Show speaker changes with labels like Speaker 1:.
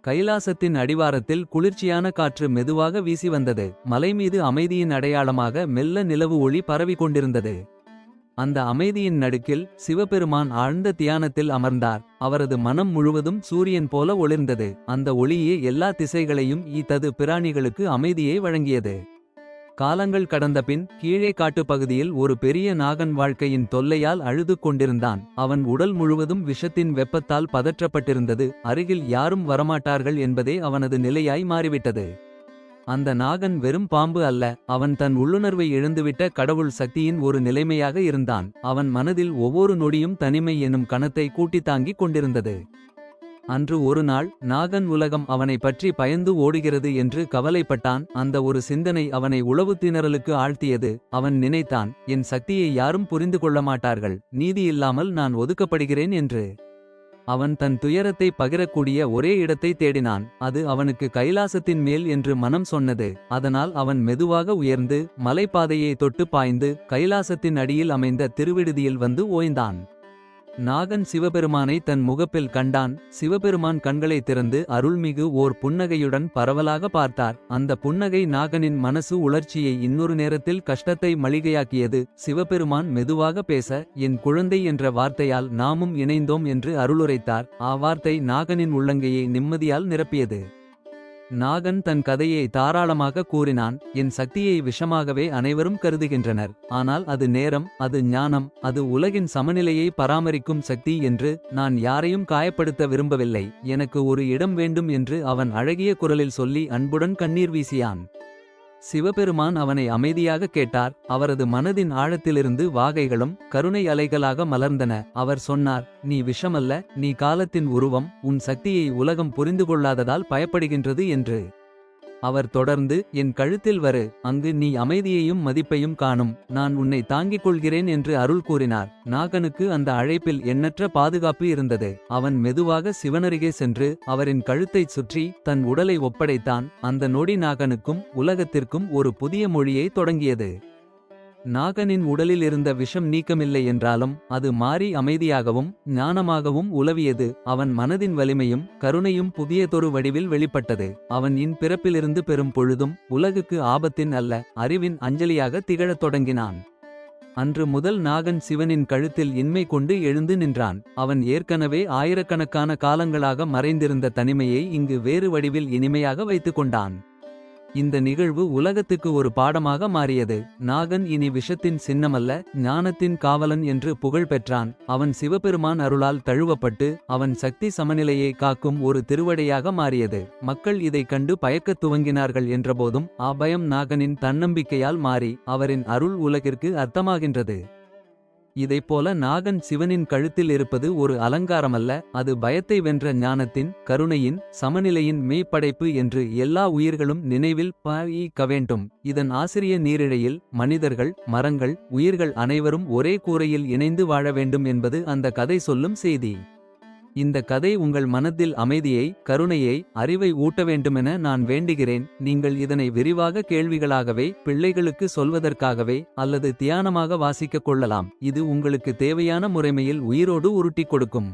Speaker 1: கைலாசத்தின் அடிவாரத்தில் குளிர்ச்சியான காற்று மெதுவாக வீசி வந்தது. மலைமீது அமைதியின் அடையாளமாக மெல்ல நிலவு ஒளி பரவிக் கொண்டிருந்தது. அந்த அமைதியின் நடுக்கில் சிவபெருமான் ஆழ்ந்த தியானத்தில் அமர்ந்தார். அவரது மனம் முழுவதும் சூரியன் போல ஒளிர்ந்தது. அந்த ஒளியே எல்லா திசைகளையும் ஈத்தது, பிராணிகளுக்கு அமைதியை வழங்கியது. காலங்கள் கடந்தபின் கீழே காட்டுப் பகுதியில் ஒரு பெரிய நாகன் வாழ்க்கையின் தொல்லையால் அழுது கொண்டிருந்தான். அவன் உடல் முழுவதும் விஷத்தின் வெப்பத்தால் பதற்றப்பட்டிருந்தது. அருகில் யாரும் வரமாட்டார்கள் என்பதே அவனது நிலையாய் மாறிவிட்டது. அந்த நாகன் வெறும் பாம்பு அல்ல, அவன் தன் உள்ளுணர்வை இழந்துவிட்ட கடவுள் சக்தியின் ஒரு நிலைமையாக இருந்தான். அவன் மனதில் ஒவ்வொரு நொடியும் தனிமை எனும் கணத்தை கூட்டித் தாங்கிக் கொண்டிருந்தது. அன்று ஒரு நாள் நாகன் உலகம் அவனை பற்றி பயந்து ஓடுகிறது என்று கவலைப்பட்டான். அந்த ஒரு சிந்தனை அவனை உளவு திணறலுக்கு ஆழ்த்தியது. அவன் நினைத்தான், என் சக்தியை யாரும் புரிந்து கொள்ள மாட்டார்கள், நீதியில்லாமல் நான் ஒதுக்கப்படுகிறேன் என்று. அவன் தன் துயரத்தை பகிரக்கூடிய ஒரே இடத்தை தேடினான். அது அவனுக்கு கைலாசத்தின் மேல் என்று மனம் சொன்னது. அதனால் அவன் மெதுவாக உயர்ந்து மலைப்பாதையை தொட்டு பாய்ந்து கைலாசத்தின் அடியில் அமைந்த திருவிடுதியில் வந்து ஓய்ந்தான். நாகன் சிவபெருமானை தன் முகப்பில் கண்டான். சிவபெருமான் கண்களை திறந்து அருள்மிகு ஓர் புன்னகையுடன் பரவலாக பார்த்தார். அந்த புன்னகை நாகனின் மனசு உணர்ச்சியை இன்னொரு நேரத்தில் கஷ்டத்தை மளிகையாக்கியது. சிவபெருமான் மெதுவாக பேச, என் குழந்தை என்ற வார்த்தையால் நாமும் இணைந்தோம் என்று அருளுரைத்தார். வார்த்தை நாகனின் உள்ளங்கையை நிம்மதியால் நிரப்பியது. நாகன் தன் கதையை தாராளமாக கூறினான். என் சக்தியை விஷமாகவே அனைவரும் கருதுகின்றனர். ஆனால் அது நேரம், அது ஞானம், அது உலகின் சமநிலையை பராமரிக்கும் சக்தி என்று. நான் யாரையும் காயப்படுத்த விரும்பவில்லை. எனக்கு ஒரு இடம் வேண்டும் என்று அவன் அழகிய குரலில் சொல்லி அன்புடன் கண்ணீர் வீசியான். சிவபெருமான் அவனை அமைதியாக கேட்டார். அவரது மனதின் ஆழத்திலிருந்து வாகைகளும் கருணை அலைகளாக மலர்ந்தன. அவர் சொன்னார், நீ விஷமல்ல, நீ காலத்தின் உருவம். உன் சக்தியை உலகம் புரிந்து கொள்ளாததால் பயப்படுகின்றது என்று. அவர் தொடர்ந்து, என் கழுத்தில் வரு, அங்கு நீ அமைதியையும் மதிப்பையும் காணும். நான் உன்னை தாங்கிக் கொள்கிறேன் என்று அருள் கூறினார். நாகனுக்கு அந்த அழைப்பில் எண்ணற்ற பாதுகாப்பு இருந்தது. அவன் மெதுவாக சிவனருகே சென்று அவரின் கழுத்தைச் சுற்றி தன் உடலை ஒப்படைத்தான். அந்த நொடி நாகனுக்கும் உலகத்திற்கும் ஒரு புதிய மொழியை தொடங்கியது. நாகனின் உடலில் இருந்த விஷம் நீக்கமில்லை என்றாலும் அது மாறி அமைதியாகவும் ஞானமாகவும் உலவியது. அவன் மனதின் வலிமையும் கருணையும் புதியதொரு வடிவில் வெளிப்பட்டது. அவன் பிறப்பிலிருந்து பெறும் பொழுதும் உலகுக்கு ஆபத்தின் அல்ல, அறிவின் அஞ்சலியாக திகழத் தொடங்கினான். அன்று முதல் நாகன் சிவனின் கழுத்தில் இன்மை கொண்டு எழுந்து நின்றான். அவன் ஏற்கனவே ஆயிரக்கணக்கான காலங்களாக மறைந்திருந்த தனிமையை இங்கு வேறு வடிவில் இனிமையாக வைத்துக் கொண்டான். இந்த நிகழ்வு உலகத்துக்கு ஒரு பாடமாக மாறியது. நாகன் இனி விஷத்தின் சின்னமல்ல, ஞானத்தின் காவலன் என்று புகழ் பெற்றான். அவன் சிவபெருமான் அருளால் தழுவப்பட்டு அவன் சக்தி சமநிலையை காக்கும் ஒரு திருவடையாக மாறியது. மக்கள் இதைக் கண்டு பயக்கத் துவங்கினார்கள் என்றபோதும் பயம் நாகனின் தன்னம்பிக்கையால் மாறி அவரின் அருள் உலகிற்கு அர்த்தமாகின்றது. இதைப்போல நாகன் சிவனின் கழுத்தில் இருப்பது ஒரு அலங்காரமல்ல, அது பயத்தை வென்ற ஞானத்தின், கருணையின், சமநிலையின் மெய்ப்படைப்பு என்று எல்லா உயிர்களும் நினைவில் வேண்டும். இதன் ஆசிரிய நீரிழையில் மனிதர்கள், மரங்கள், உயிர்கள் அனைவரும் ஒரே கூரையில் இணைந்து வாழ வேண்டும் என்பது அந்த கதை சொல்லும் செய்தி. இந்த கதை உங்கள் மனத்தில் அமைதியை, கருணையை, அறிவை ஊட்ட வேண்டுமென நான் வேண்டுகிறேன். நீங்கள் இதனை விரிவாக கேள்விகளாகவே, பிள்ளைகளுக்கு சொல்வதற்காகவே அல்லது தியானமாக வாசிக்கக் கொள்ளலாம். இது உங்களுக்கு தேவையான முறைமையில் உயிரோடு உருட்டிக் கொடுக்கும்.